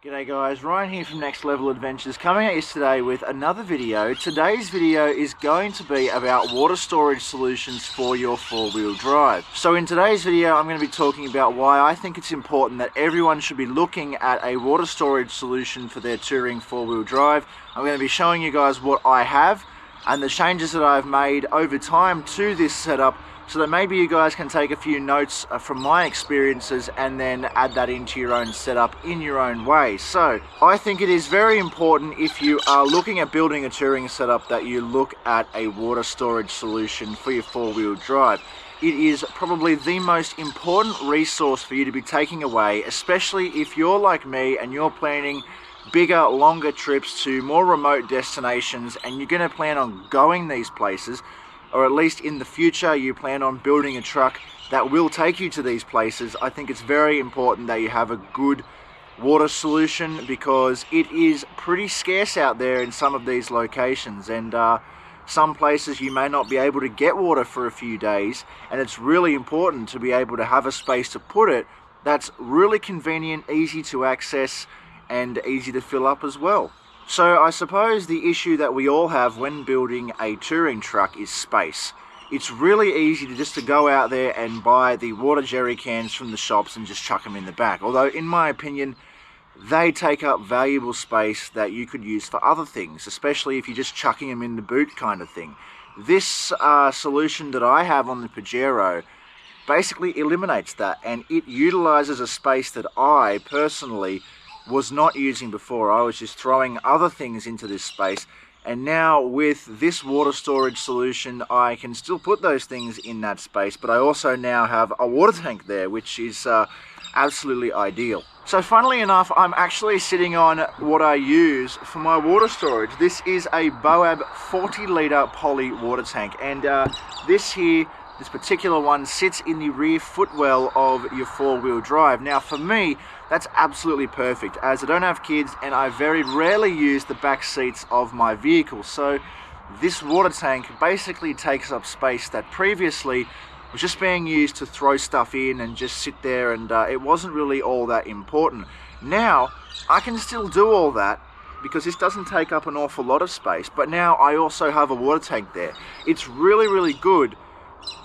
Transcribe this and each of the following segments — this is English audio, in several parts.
G'day guys, Ryan here from Next Level Adventures, coming at you today with another video. Today's video is going to be about water storage solutions for your four-wheel drive. So in today's video I'm going to be talking about why I think it's important that everyone should be looking at a water storage solution for their touring four-wheel drive. I'm going to be showing you guys what I have and the changes that I've made over time to this setup, so that maybe you guys can take a few notes from my experiences and then add that into your own setup in your own way. So I think it is very important, if you are looking at building a touring setup, that you look at a water storage solution for your four-wheel drive. It is probably the most important resource for you to be taking away, especially if you're like me and you're planning bigger, longer trips to more remote destinations and you're going to plan on going these places, or at least in the future you plan on building a truck that will take you to these places. I think it's very important that you have a good water solution, because it is pretty scarce out there in some of these locations, and some places you may not be able to get water for a few days, and it's really important to be able to have a space to put it that's really convenient, easy to access and easy to fill up as well. So I suppose the issue that we all have when building a touring truck is space. It's really easy to go out there and buy the water jerry cans from the shops and just chuck them in the back. Although in my opinion, they take up valuable space that you could use for other things, especially if you're just chucking them in the boot kind of thing. This solution that I have on the Pajero basically eliminates that, and it utilizes a space that I personally was not using before. I was just throwing other things into this space, and now with this water storage solution I can still put those things in that space, but I also now have a water tank there, which is absolutely ideal. So funnily enough, I'm actually sitting on what I use for my water storage. This is a BOAB 40-litre poly water tank, and this particular one sits in the rear footwell of your four-wheel drive. Now for me, that's absolutely perfect, as I don't have kids and I very rarely use the back seats of my vehicle. So this water tank basically takes up space that previously was just being used to throw stuff in and just sit there, and it wasn't really all that important. Now I can still do all that because this doesn't take up an awful lot of space, but now I also have a water tank there. It's really good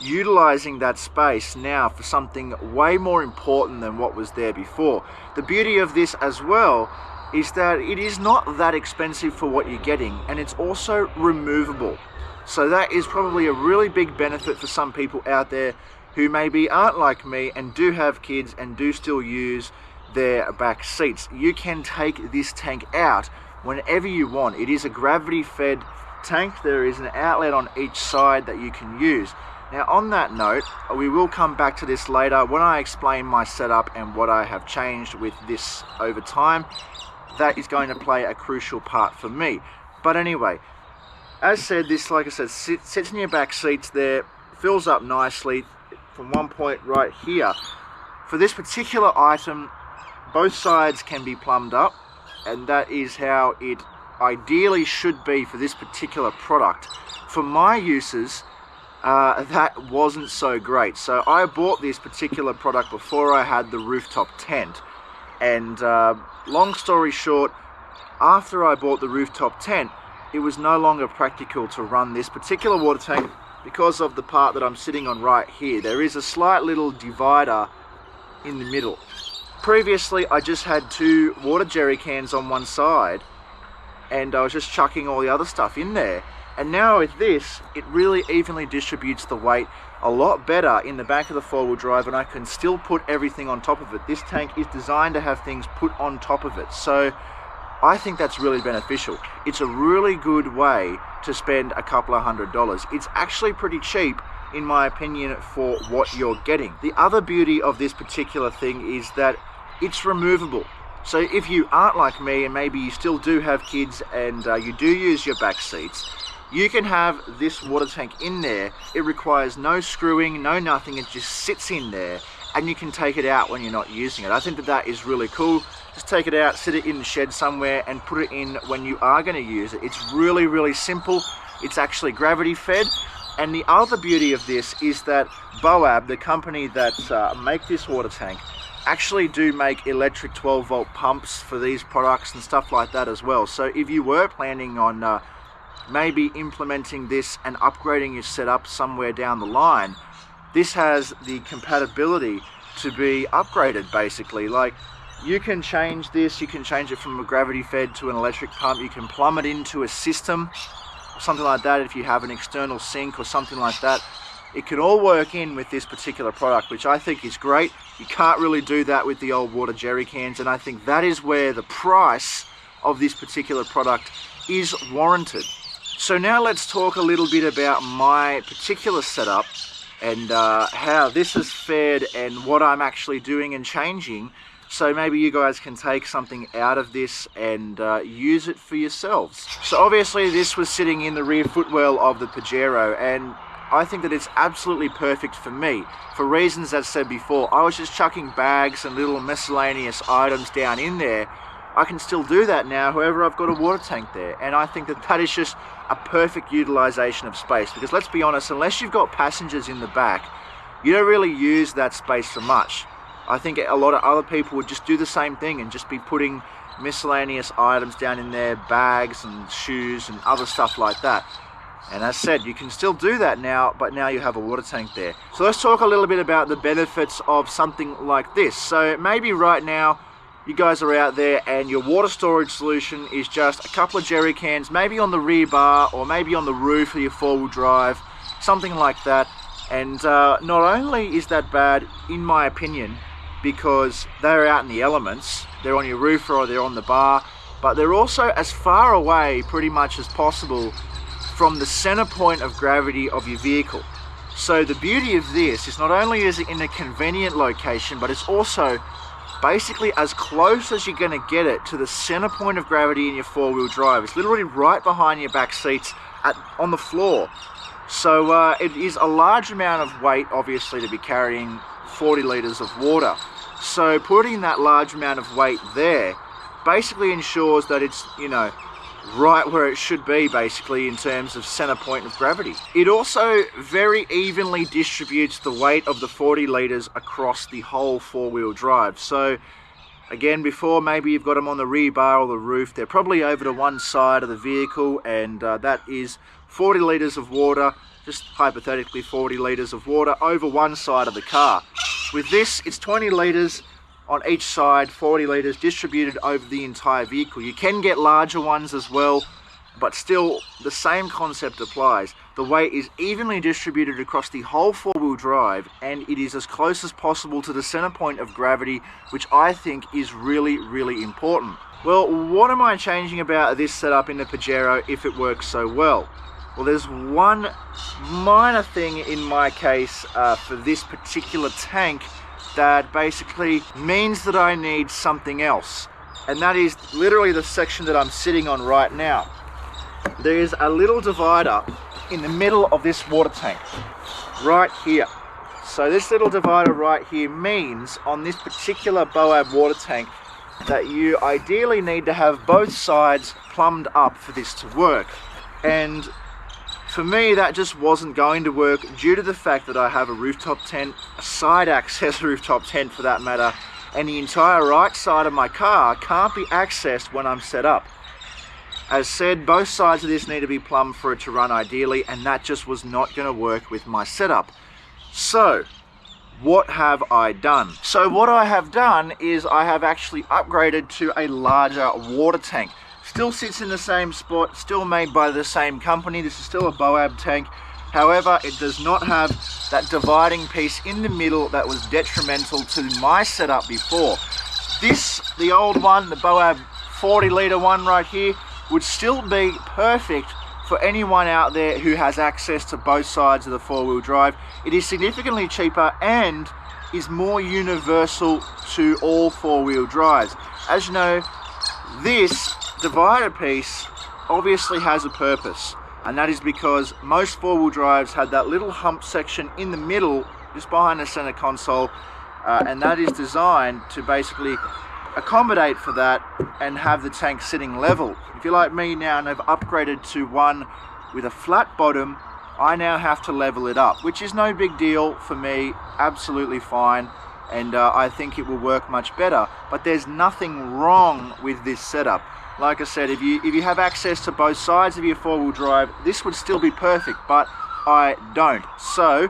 utilizing that space now for something way more important than what was there before. The beauty of this as well is that it is not that expensive for what you're getting, and it's also removable. So that is probably a really big benefit for some people out there who maybe aren't like me and do have kids and do still use their back seats. You can take this tank out whenever you want. It is a gravity fed tank. There is an outlet on each side that you can use. Now on that note, we will come back to this later when I explain my setup and what I have changed with this over time. That is going to play a crucial part for me. But anyway, as said, this, like I said, sits in your back seats there, fills up nicely from one point right here. For this particular item, both sides can be plumbed up, and that is how it ideally should be for this particular product. For my uses, that wasn't so great. So I bought this particular product before I had the rooftop tent, and long story short, after I bought the rooftop tent, it was no longer practical to run this particular water tank because of the part that I'm sitting on right here. There is a slight little divider in the middle. Previously I just had two water jerry cans on one side and I was just chucking all the other stuff in there. And now with this, it really evenly distributes the weight a lot better in the back of the four-wheel drive, and I can still put everything on top of it. This tank is designed to have things put on top of it, so I think that's really beneficial. It's a really good way to spend a couple of $100s. It's actually pretty cheap in my opinion for what you're getting. The other beauty of this particular thing is that it's removable. So if you aren't like me and maybe you still do have kids and you do use your back seats, you can have this water tank in there. It requires no screwing, no nothing. It just sits in there and you can take it out when you're not using it. I think that is really cool. Just take it out, sit it in the shed somewhere and put it in when you are going to use it. It's really simple. It's actually gravity fed. And the other beauty of this is that BOAB, the company that make this water tank, actually do make electric 12-volt pumps for these products and stuff like that as well. So if you were planning on maybe implementing this and upgrading your setup somewhere down the line, this has the compatibility to be upgraded basically. Like, you can change this, you can change it from a gravity fed to an electric pump, you can plumb it into a system, something like that. If you have an external sink or something like that, it can all work in with this particular product, which I think is great. You can't really do that with the old water jerry cans, and I think that is where the price of this particular product is warranted. So now let's talk a little bit about my particular setup and how this has fared and what I'm actually doing and changing, so maybe you guys can take something out of this and use it for yourselves. So obviously this was sitting in the rear footwell of the Pajero, and I think that it's absolutely perfect for me. For reasons as said before, I was just chucking bags and little miscellaneous items down in there. I can still do that now, however, I've got a water tank there, and I think that that is just a perfect utilization of space, because let's be honest, unless you've got passengers in the back, you don't really use that space for much. I think a lot of other people would just do the same thing and just be putting miscellaneous items down in there, bags and shoes and other stuff like that. And as said, you can still do that now, but now you have a water tank there. So let's talk a little bit about the benefits of something like this. So maybe right now you guys are out there and your water storage solution is just a couple of jerry cans, maybe on the rear bar or maybe on the roof of your four-wheel drive, something like that. And not only is that bad, in my opinion, because they're out in the elements, they're on your roof or they're on the bar, but they're also as far away pretty much as possible from the center point of gravity of your vehicle. So the beauty of this is not only is it in a convenient location, but it's also basically as close as you're going to get it to the center point of gravity in your four-wheel drive. It's literally right behind your back seats on the floor. So it is a large amount of weight, obviously, to be carrying 40 liters of water. So putting that large amount of weight there basically ensures that it's, you know, right where it should be, basically, in terms of center point of gravity. It also very evenly distributes the weight of the 40 liters across the whole four-wheel drive. So again, before, maybe you've got them on the rear bar or the roof, they're probably over to one side of the vehicle, and that is 40 liters of water, just hypothetically 40 liters of water over one side of the car. With this, it's 20 liters on each side, 40 liters distributed over the entire vehicle. You can get larger ones as well, but still the same concept applies. The weight is evenly distributed across the whole four-wheel drive, and it is as close as possible to the center point of gravity, which I think is really, really important. Well, what am I changing about this setup in the Pajero if it works so well? Well, there's one minor thing in my case for this particular tank that basically means that I need something else, and that is literally the section that I'm sitting on right now. There is a little divider in the middle of this water tank right here. So this little divider right here means on this particular BOAB water tank that you ideally need to have both sides plumbed up for this to work, and for me, that just wasn't going to work due to the fact that I have a rooftop tent, a side access rooftop tent for that matter, and the entire right side of my car can't be accessed when I'm set up. As said, both sides of this need to be plumbed for it to run ideally, and that just was not going to work with my setup. So, what have I done? So what I have done is I have actually upgraded to a larger water tank. Still sits in the same spot, still made by the same company. This is still a BOAB tank. However, it does not have that dividing piece in the middle that was detrimental to my setup before. This, the old one, the BOAB 40 litre one right here, would still be perfect for anyone out there who has access to both sides of the four-wheel drive. It is significantly cheaper and is more universal to all four-wheel drives. As you know, this divider piece obviously has a purpose, and that is because most four-wheel drives had that little hump section in the middle just behind the center console, and that is designed to basically accommodate for that and have the tank sitting level. If you're like me now and have upgraded to one with a flat bottom, I now have to level it up, which is no big deal for me, absolutely fine. and I think it will work much better. But there's nothing wrong with this setup. Like I said, if you have access to both sides of your four-wheel drive, this would still be perfect, but I don't. So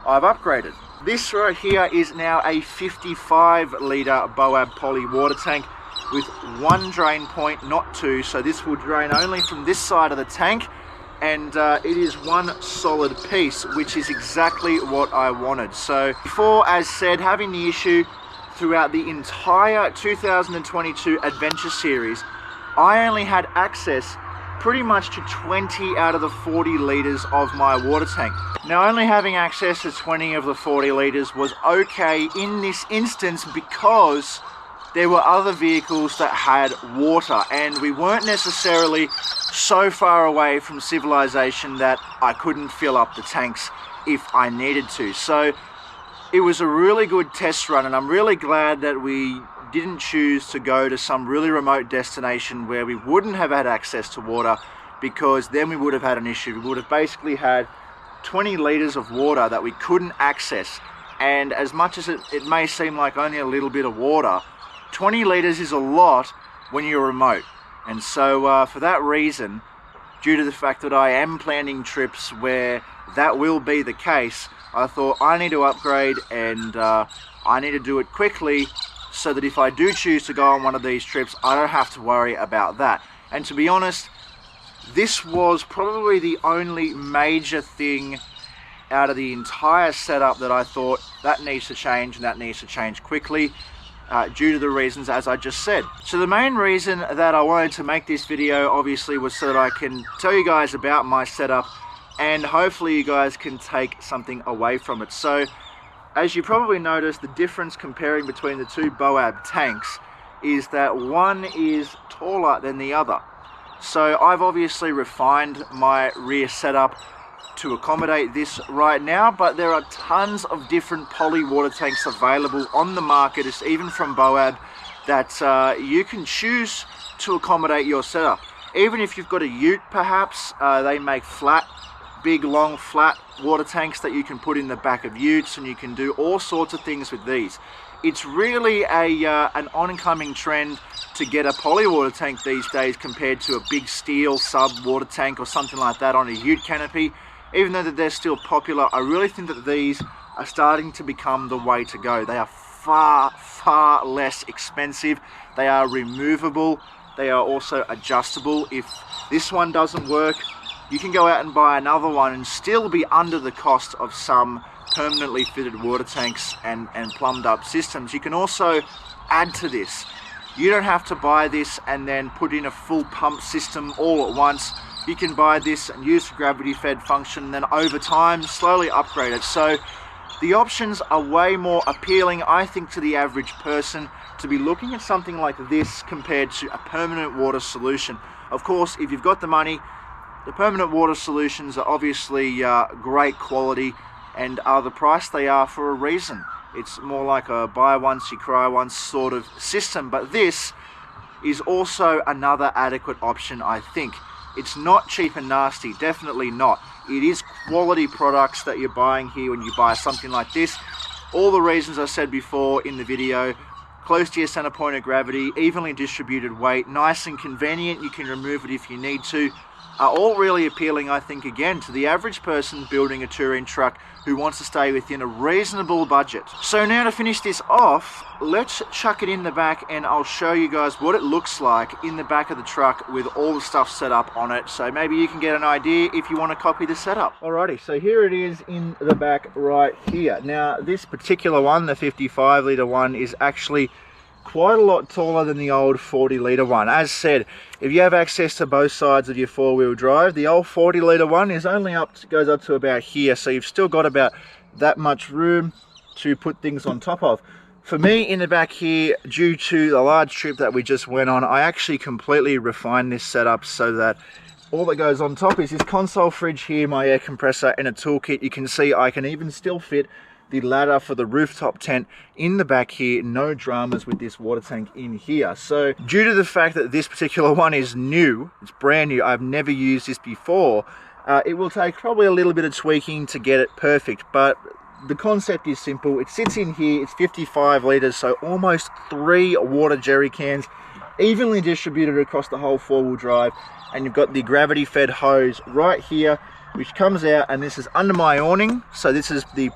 I've upgraded. This right here is now a 55-litre BOAB poly water tank with one drain point, not two. So this will drain only from this side of the tank, and it is one solid piece, which is exactly what I wanted. So before, as said, having the issue throughout the entire 2022 Adventure series, I only had access pretty much to 20 out of the 40 litres of my water tank. Now, only having access to 20 of the 40 litres was okay in this instance because there were other vehicles that had water, and we weren't necessarily so far away from civilization that I couldn't fill up the tanks if I needed to. So it was a really good test run, and I'm really glad that we didn't choose to go to some really remote destination where we wouldn't have had access to water, because then we would have had an issue. We would have basically had 20 litres of water that we couldn't access, and as much as it may seem like only a little bit of water, 20 litres is a lot when you're remote. And so for that reason, due to the fact that I am planning trips where that will be the case, I thought I need to upgrade, and I need to do it quickly, so that if I do choose to go on one of these trips, I don't have to worry about that. And to be honest, this was probably the only major thing out of the entire setup that I thought that needs to change, and that needs to change quickly, due to the reasons as I just said. So the main reason that I wanted to make this video obviously was so that I can tell you guys about my setup, and hopefully you guys can take something away from it. So as you probably noticed, the difference comparing between the two BOAB tanks is that one is taller than the other. So I've obviously refined my rear setup to accommodate this right now, but there are tons of different poly water tanks available on the market, it's even from BOAB, that you can choose to accommodate your setup. Even if you've got a ute perhaps, they make big long flat water tanks that you can put in the back of utes, and you can do all sorts of things with these. It's really an oncoming trend to get a poly water tank these days compared to a big steel sub water tank or something like that on a ute canopy. Even though that they're still popular, I really think that these are starting to become the way to go. They are far less expensive, they are removable, they are also adjustable. If this one doesn't work, you can go out and buy another one and still be under the cost of some permanently fitted water tanks and plumbed up systems. You can also add to this. You don't have to buy this and then put in a full pump system all at once. You can buy this and use the gravity fed function, then over time slowly upgrade it. So the options are way more appealing, I think, to the average person to be looking at something like this compared to a permanent water solution. Of course, if you've got the money, the permanent water solutions are obviously great quality and are the price they are for a reason. It's more like a buy once, you cry once sort of system, but this is also another adequate option, I think. It's not cheap and nasty, definitely not. It is quality products that you're buying here when you buy something like this. All the reasons I said before in the video: close to your center point of gravity, evenly distributed weight, nice and convenient, you can remove it if you need to, are all really appealing, I think, again, to the average person building a touring truck who wants to stay within a reasonable budget. So now to finish this off, let's chuck it in the back and I'll show you guys what it looks like in the back of the truck with all the stuff set up on it, so maybe you can get an idea if you want to copy the setup. Alrighty, so here it is in the back right here. Now this particular one, the 55 litre one, is actually quite a lot taller than the old 40 litre one. As said, if you have access to both sides of your four-wheel drive, the old 40 litre one is only goes up to about here, so you've still got about that much room to put things on top of. For me, in the back here, due to the large trip that we just went on, I actually completely refined this setup so that all that goes on top is this console fridge here, my air compressor, and a toolkit. You can see I can even still fit the ladder for the rooftop tent in the back here. No dramas with this water tank in here. So due to the fact that this particular one is new, it's brand new, I've never used this before, it will take probably a little bit of tweaking to get it perfect, but the concept is simple. It sits in here, it's 55 litres, so almost 3 water jerry cans, evenly distributed across the whole four-wheel drive. And you've got the gravity fed hose right here, which comes out, and this is under my awning. So this is the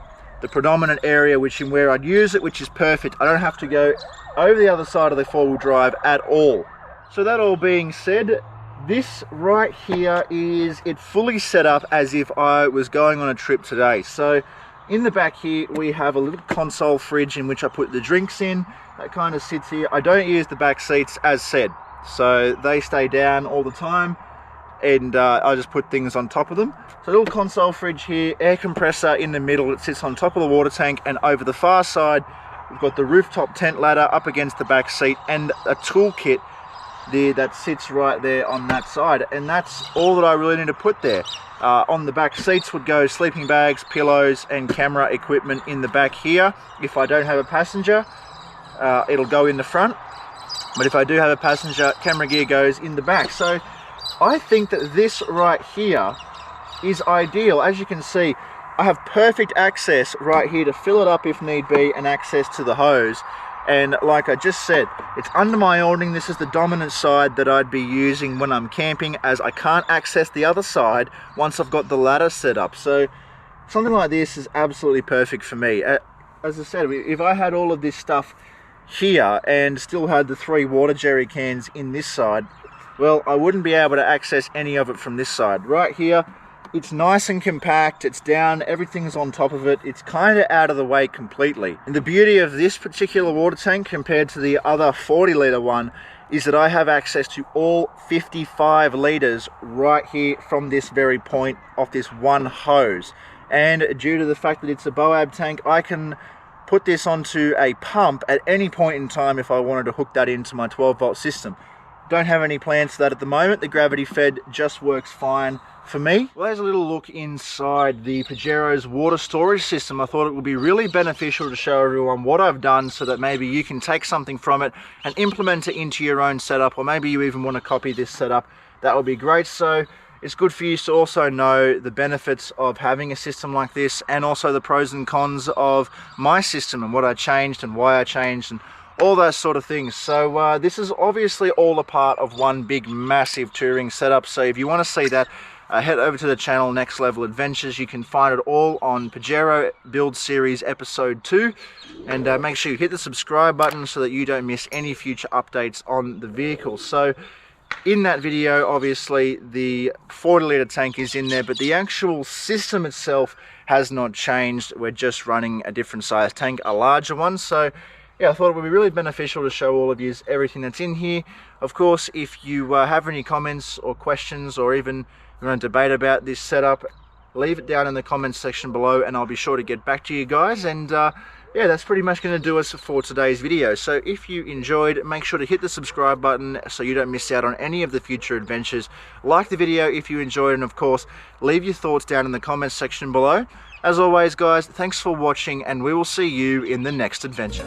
predominant area where I'd use it, which is perfect. I don't have to go over the other side of the four-wheel drive at all. So that all being said, this right here is it fully set up as if I was going on a trip today. So in the back here, we have a little console fridge in which I put the drinks in. That kind of sits here. I don't use the back seats as said, so they stay down all the time, and I just put things on top of them. So a little console fridge here, air compressor in the middle. It sits on top of the water tank, and over the far side, we've got the rooftop tent ladder up against the back seat, and a toolkit there that sits right there on that side. And that's all that I really need to put there. On the back seats would go sleeping bags, pillows, and camera equipment in the back here. If I don't have a passenger, it'll go in the front, but if I do have a passenger, camera gear goes in the back. So I think that this right here is ideal. As you can see, I have perfect access right here to fill it up if need be, and access to the hose. And like I just said, it's under my awning. This is the dominant side that I'd be using when I'm camping, as I can't access the other side once I've got the ladder set up. So something like this is absolutely perfect for me. As I said, if I had all of this stuff here and still had the 3 water jerry cans in this side, well, I wouldn't be able to access any of it from this side. Right here, it's nice and compact, it's down, everything's on top of it, it's kind of out of the way completely. And the beauty of this particular water tank compared to the other 40 litre one is that I have access to all 55 litres right here from this very point off this one hose. And due to the fact that it's a BOAB tank, I can put this onto a pump at any point in time if I wanted to hook that into my 12-volt system. Don't have any plans for that at the moment. The gravity fed just works fine for me. Well, there's a little look inside the Pajero's water storage system. I thought it would be really beneficial to show everyone what I've done, so that maybe you can take something from it and implement it into your own setup, or maybe you even want to copy this setup. That would be great. So it's good for you to also know the benefits of having a system like this, and also the pros and cons of my system and what I changed and why I changed and all those sort of things. So this is obviously all a part of one big massive touring setup. So if you want to see that, head over to the channel Next Level Adventures. You can find it all on Pajero Build Series Episode 2. And make sure you hit the subscribe button so that you don't miss any future updates on the vehicle. So in that video, obviously the 40 litre tank is in there, but the actual system itself has not changed. We're just running a different size tank, a larger one. So yeah, I thought it would be really beneficial to show all of you everything that's in here. Of course, if you have any comments or questions, or even you want to debate about this setup, leave it down in the comments section below, and I'll be sure to get back to you guys. And yeah, that's pretty much going to do us for today's video. So if you enjoyed, make sure to hit the subscribe button so you don't miss out on any of the future adventures. Like the video if you enjoyed, and of course, leave your thoughts down in the comments section below. As always, guys, thanks for watching, and we will see you in the next adventure.